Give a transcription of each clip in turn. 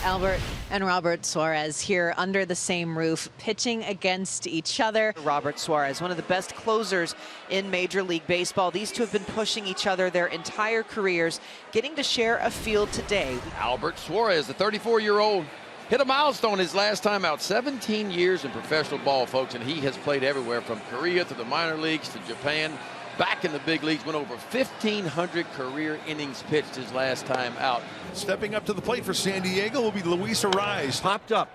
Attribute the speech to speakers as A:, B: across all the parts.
A: Albert and Robert Suarez here under the same roof, pitching against each other.
B: Robert Suarez, one of the best closers in Major League Baseball. These two have been pushing each other their entire careers, getting to share a field today.
C: Albert Suarez, the 34-year-old, hit a milestone his last time out. 17 years in professional ball, folks, and he has played everywhere from Korea to the minor leagues to Japan. Back in the big leagues, went over 1,500 career innings pitched his last time out.
D: Stepping up to the plate for San Diego will be Luis Arraez.
E: Popped up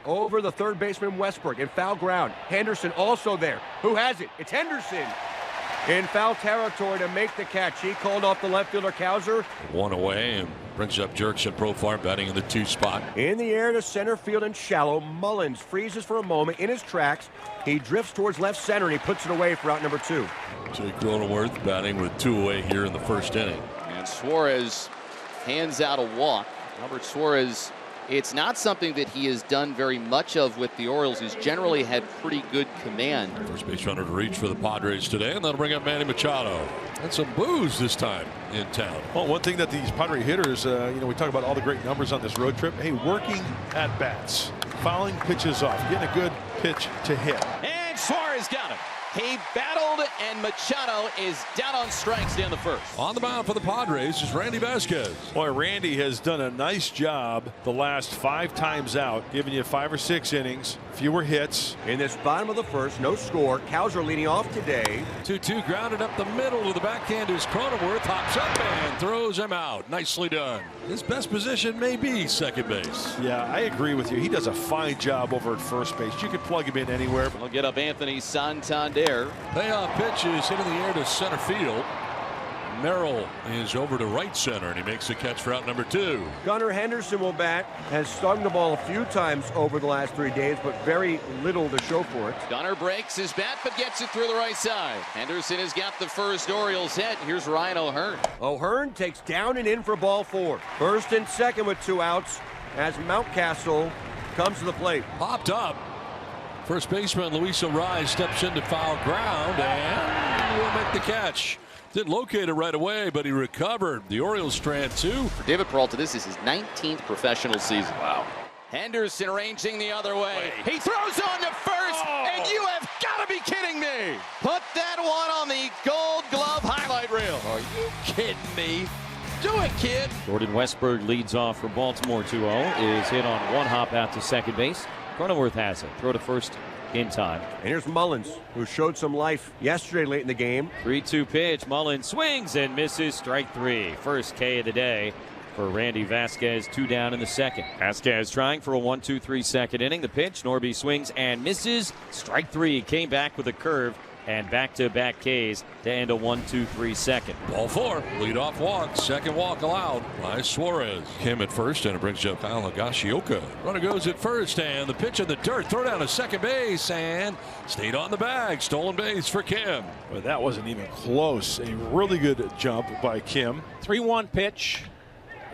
E: over the third baseman Westbrook in foul ground. Henderson also there. Who has it? It's Henderson in foul territory to make the catch. He called off the left fielder Cowser.
F: One away and brings up Jurickson Profar batting in the 2 spot.
E: In the air to center field and shallow. Mullins freezes for a moment in his tracks. He drifts towards left center and he puts it away for out number 2.
F: Jake Cronenworth batting with 2 away here in the first inning.
G: And Suarez hands out a walk. Albert Suarez, it's not something that he has done very much of with the Orioles. He's generally had pretty good command.
F: First base runner to reach for the Padres today, and that'll bring up Manny Machado. And some boos this time in town.
D: Well, one thing that these Padre hitters, we talk about all the great numbers on this road trip. Hey, working at bats, fouling pitches off, getting a good pitch to hit.
G: And Suarez got him. He battled, and Machado is down on strikes down the first.
F: On the mound for the Padres is Randy Vasquez.
D: Boy, Randy has done a nice job the last 5 times out, giving you 5 or 6 innings, fewer hits.
E: In this bottom of the first, no score. Cowser leading off today.
F: 2-2 grounded up the middle to the backhand is Cronenworth, hops up and throws him out. Nicely done. His best position may be second base.
D: Yeah, I agree with you. He does a fine job over at first base. You could plug him in anywhere.
G: We'll get up Anthony Santander.
F: Payoff pitch is hit in the air to center field. Merrill is over to right center, and he makes the catch for out number 2.
E: Gunnar Henderson will bat. Has stung the ball a few times over the last 3 days, but very little to show for it.
G: Gunnar breaks his bat, but gets it through the right side. Henderson has got the first Orioles hit. Here's Ryan O'Hearn.
E: O'Hearn takes down and in for ball 4. First and second with 2 outs as Mountcastle comes to the plate.
F: Popped up. First baseman Luis Arraez steps into foul ground and will make the catch. Didn't locate it right away, but he recovered. The Orioles strand 2.
G: For David Peralta, this is his 19th professional season. Wow. Henderson arranging the other way. He throws on to first, and you have got to be kidding me. Put that one on the Gold Glove highlight reel.
F: Are you kidding me? Do it, kid.
H: Jordan Westburg leads off for Baltimore 2-0. Is hit on one hop out to second base. Cronenworth has it. Throw to first in time.
E: And here's Mullins, who showed some life yesterday late in the game.
H: 3-2 pitch. Mullins swings and misses. Strike 3. First K of the day for Randy Vasquez. 2 down in the second. Vasquez trying for a 1-2-3 second inning. The pitch. Norby swings and misses. Strike 3. Came back with a curve. And back-to-back Ks to end a 1-2-3 second.
F: Ball 4, leadoff walk, second walk allowed by Suarez. Kim at first, and it brings up Kyle Higashioka. Runner goes at first, and the pitch in the dirt, throw down to second base, and stayed on the bag. Stolen base for Kim.
D: But that wasn't even close. A really good jump by Kim.
I: 3-1 pitch.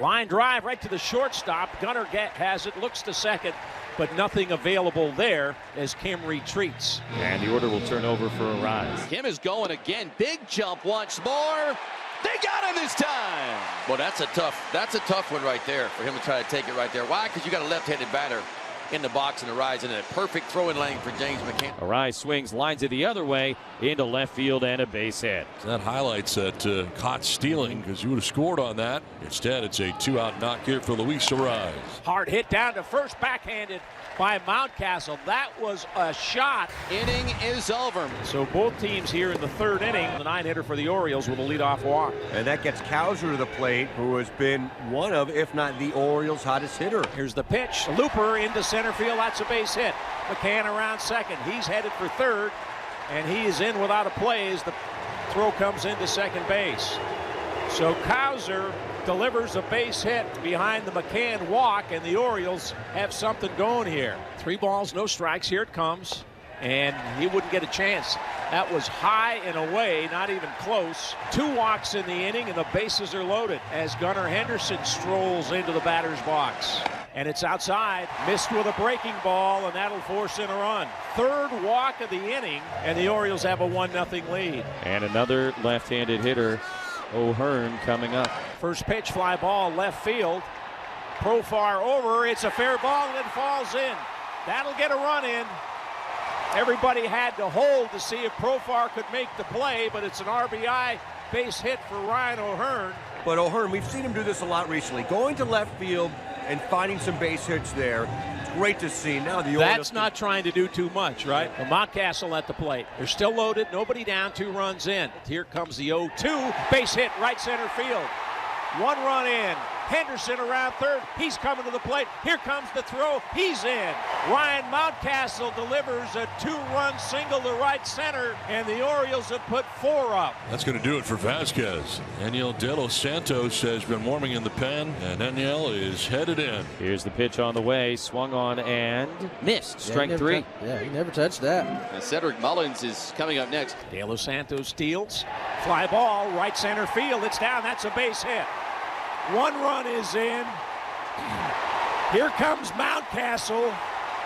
I: Line drive right to the shortstop. Gunnar has it, looks to second, but nothing available there as Kim retreats.
H: And the order will turn over for Arraez.
G: Kim is going again. Big jump once more. They got him this time.
C: Well, that's a tough one right there for him to try to take it right there. Why? Because you got a left-handed batter in the box and Arraez in a perfect throwing lane for James McCann.
H: Arraez swings, lines it the other way into left field and a base hit.
F: That highlights that caught stealing, because you would have scored on that. Instead, it's a 2-out knock here for Luis Arraez.
I: Hard hit down to first, backhanded by Mountcastle. That was a shot.
G: Inning is over.
I: So both teams here in the 3rd inning. The 9-hitter for the Orioles with a leadoff walk.
E: And that gets Cowser to the plate, who has been one of, if not the Orioles' hottest hitter.
I: Here's the pitch. Looper into center field. That's a base hit. McCann around second. He's headed for 3rd, and he is in without a play as the throw comes into second base. So Cowser delivers a base hit behind the McCann walk, and the Orioles have something going here. 3 balls, no strikes. Here it comes, and he wouldn't get a chance. That was high and away, not even close. 2 walks in the inning, and the bases are loaded as Gunnar Henderson strolls into the batter's box. And it's outside, missed with a breaking ball, and that'll force in a run. 3rd walk of the inning, and the Orioles have a 1-0 lead.
H: And another left-handed hitter, O'Hearn, coming up.
I: First pitch, fly ball, left field. Profar over. It's a fair ball and it falls in. That'll get a run in. Everybody had to hold to see if Profar could make the play, but it's an RBI base hit for Ryan O'Hearn.
E: But O'Hearn, we've seen him do this a lot recently. Going to left field and finding some base hits there. It's great to see. Now the Orioles.
I: That's not trying to do too much, right? Well, Mountcastle at the plate. They're still loaded. Nobody down, 2 runs in. Here comes the 0-2. Base hit, right center field. 1 run in. Henderson around third. He's coming to the plate. Here comes the throw. He's in. Ryan Mountcastle delivers a 2-run single to right center, and the Orioles have put 4 up.
F: That's going to do it for Vasquez. Daniel De Los Santos has been warming in the pen, and Daniel is headed in.
H: Here's the pitch on the way. Swung on and missed. Strike 3.
J: Yeah, he never touched that.
G: And Cedric Mullins is coming up next.
I: De Los Santos steals. Fly ball, right center field. It's down. That's a base hit. 1 run is in. Here comes Mountcastle.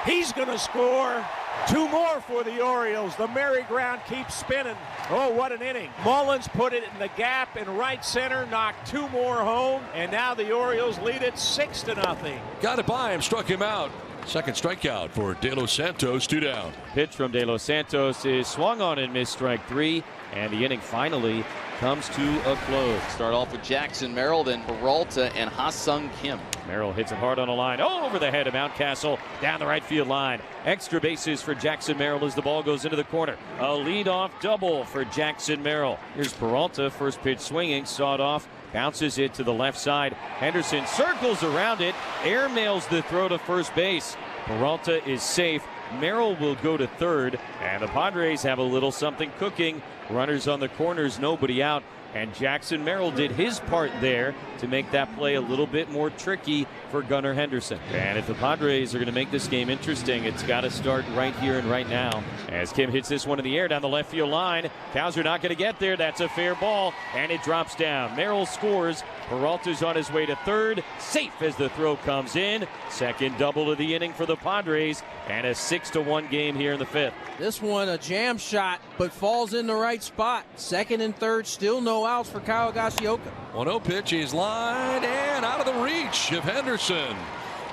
I: He's going to score. 2 more for the Orioles. The merry-go-round keeps spinning. Oh, what an inning. Mullins put it in the gap in right center, knocked 2 more home, and now the Orioles lead it 6-0.
F: Got it by him, struck him out. Second strikeout for De Los Santos, 2 down.
H: Pitch from De Los Santos is swung on and missed. Strike 3, and the inning finally comes to a close.
G: Start off with Jackson Merrill, then Peralta and Ha-Sung Kim.
H: Merrill hits it hard on the line. Oh, over the head of Mountcastle down the right field line. Extra bases for Jackson Merrill as the ball goes into the corner. A leadoff double for Jackson Merrill. Here's Peralta, first pitch swinging, sawed off, bounces it to the left side. Henderson circles around it, airmails the throw to first base. Peralta is safe. Merrill will go to third, and the Padres have a little something cooking. Runners on the corners, nobody out, and Jackson Merrill did his part there to make that play a little bit more tricky for Gunnar Henderson. And if the Padres are going to make this game interesting, it's got to start right here and right now. As Kim hits this one in the air down the left field line, Cows are not going to get there. That's a fair ball, and it drops down. Merrill scores. Peralta's on his way to third, safe as the throw comes in. Second double of the inning for the Padres, and a 6-1 game here in the 5th.
J: This one a jam shot, but falls in the right spot. Second and third, still no outs for Kyle Higashioka.
F: 1-0 pitch, he's lined and out of the reach of Henderson.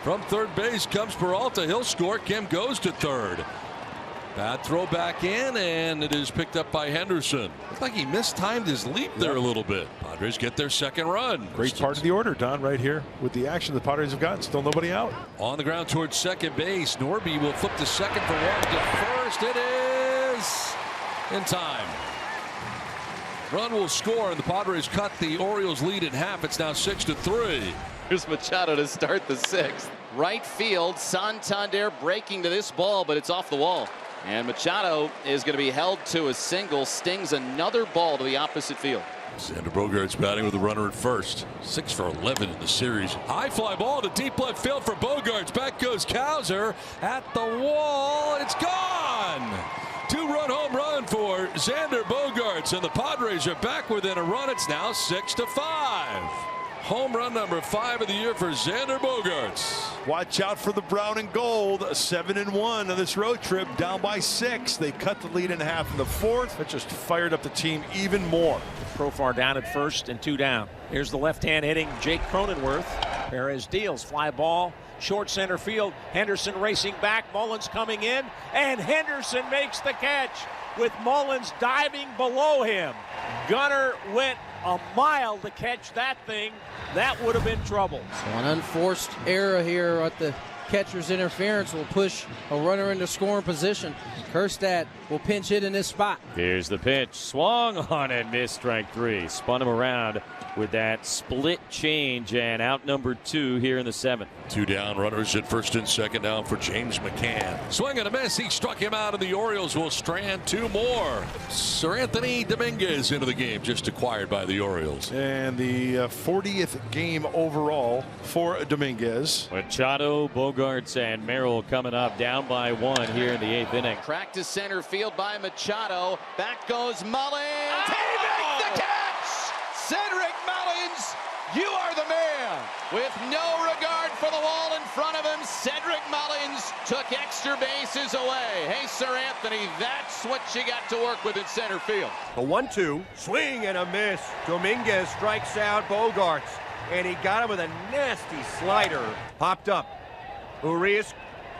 F: From third base comes Peralta. He'll score. Kim goes to third. Bad throw back in, and it is picked up by Henderson. Looks like he mistimed his leap there a little bit. Padres get their second run.
D: Great part of the order, Don, right here. With the action the Padres have gotten, still nobody out.
F: On the ground towards second base. Norby will flip to second for 1 to first. It is in time. Run will score, and the Padres cut the Orioles lead in half. It's now 6-3.
G: Here's Machado to start the 6th. Right field, Santander breaking to this ball, but it's off the wall. And Machado is going to be held to a single, stings another ball to the opposite field.
F: Xander Bogaerts batting with a runner at first. 6 for 11 in the series. High fly ball to deep left field for Bogaerts. Back goes Cowser at the wall. It's gone. 2-run home run for Xander Bogaerts, and the Padres are back within a run. It's now 6-5. Home run number 5 of the year for Xander Bogaerts.
D: Watch out for the brown and gold. 7-1 on this road trip, down by 6. They cut the lead in half in the 4th. That just fired up the team even more.
I: Profar down at first and 2 down. Here's the left-hand hitting Jake Cronenworth. Perez deals, fly ball, short center field. Henderson racing back, Mullins coming in, and Henderson makes the catch with Mullins diving below him. Gunnar went a mile to catch that thing. That would have been trouble.
J: So an unforced error here at the catcher's interference will push a runner into scoring position. Kerstad will pinch hit in this spot.
H: Here's the pitch. Swung on and missed. Strike 3. Spun him around with that split change, and out number 2 here in the 7th.
F: 2 down, runners at first and second down for James McCann. Swing and a miss. He struck him out, and the Orioles will strand 2 more. Sir Anthony Dominguez into the game, just acquired by the Orioles.
D: And the 40th game overall for Dominguez.
H: Machado, Bogaerts, and Merrill coming up, down by 1 here in the 8th inning.
G: Crack to center field by Machado. Back goes Mullins. He makes the catch! Cedric Mullins, you are the man. With no regard for the wall in front of him, Cedric Mullins took extra bases away. Hey, Sir Anthony, that's what you got to work with in center field.
E: A 1-2, swing and a miss. Dominguez strikes out Bogaerts. and he got him with a nasty slider. Popped up. Urias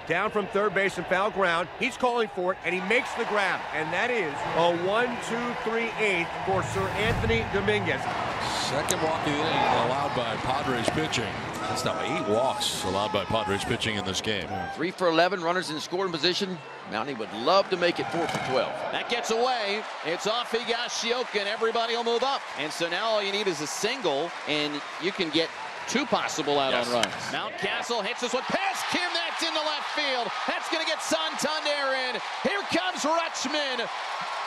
E: down from third base and foul ground. He's calling for it, and he makes the grab. And that is a 1-2-3-8 for Sir Anthony Dominguez.
F: Second walk of the inning allowed by Padres pitching. That's now 8 walks allowed by Padres pitching in this game.
C: 3 for 11, runners in scoring position. Mountie would love to make it 4 for 12.
G: That gets away. It's off Higashioka, and everybody will move up. And so now all you need is a single, and you can get 2 possible out-on runs. Mountcastle hits this one past Kim. That's into left field. That's going to get Santander in. Here comes Rutschman.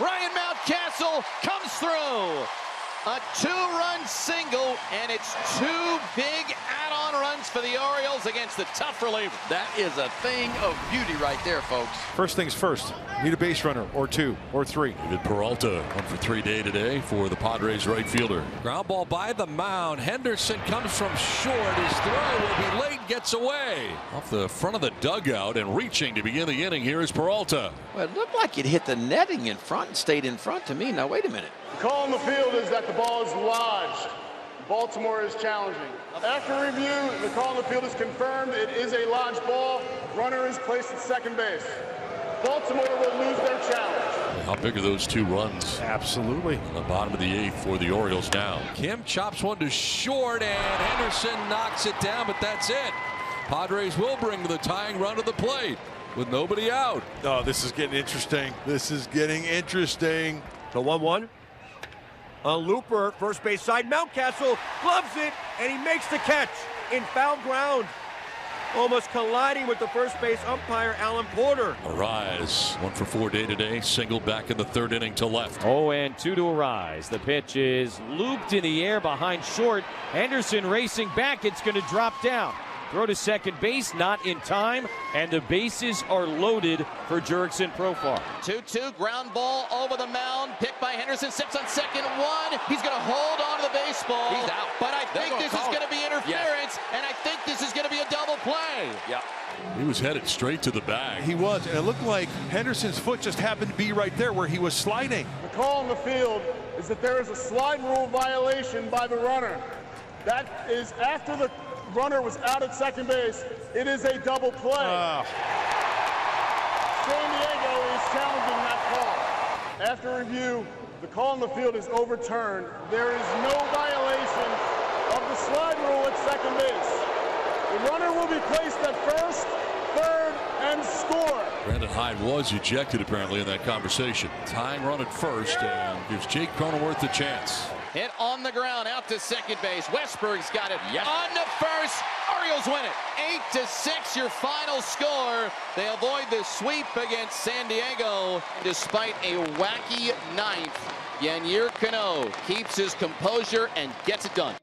G: Ryan Mountcastle comes through. A 2-run single, and it's 2 big add-on runs for the Orioles against the tough reliever.
C: That is a thing of beauty right there, folks.
D: First things first, need a base runner or 2 or 3.
F: David Peralta 1 for 3 day today for the Padres right fielder. Ground ball by the mound. Henderson comes from short. His throw will be late, gets away. Off the front of the dugout and reaching to begin the inning. Here is Peralta.
C: Well, it looked like it hit the netting in front and stayed in front to me. Now, wait a minute.
K: The call on the field is that the ball is lodged. Baltimore is challenging. After review, the call on the field is confirmed. It is a lodged ball. Runner is placed at second base. Baltimore will lose their challenge.
F: How big are those 2 runs?
D: Absolutely.
F: On the bottom of the 8th for the Orioles now. Kim chops one to short, and Henderson knocks it down, but that's it. Padres will bring the tying run to the plate with nobody out.
D: Oh, this is getting interesting. This is getting interesting.
E: The 1-1. A looper, first base side. Mountcastle gloves it, and he makes the catch in foul ground. Almost colliding with the first base umpire, Alan Porter.
F: Arise 1 for 4 day today. Single back in the 3rd inning to left.
H: 0-2 to Arise. The pitch is looped in the air behind short. Henderson racing back. It's going to drop down. Throw to second base, not in time, and the bases are loaded for Jurickson Profar.
G: 2-2, ground ball over the mound, picked by Henderson, steps on second, 1. He's going to hold on to the baseball.
C: He's out.
G: But I think this is going to be interference, and I think this is going to be a double play.
C: Yeah.
F: He was headed straight to the bag.
D: He was, and it looked like Henderson's foot just happened to be right there where he was sliding.
K: The call on the field is that there is a slide rule violation by the runner. That is after the runner was out at second base. It is a double play. San Diego is challenging that call. After review, the call on the field is overturned. There is no violation of the slide rule at second base. The runner will be placed at first, third, and score.
F: Brandon Hyde was ejected apparently in that conversation. Tying run at first and gives Jake Cronenworth a chance.
G: Hit on the ground, out to second base. Westberg's got it. On to first. Orioles win it. 8-6, your final score. They avoid the sweep against San Diego. Despite a wacky ninth, Yennier Cano keeps his composure and gets it done.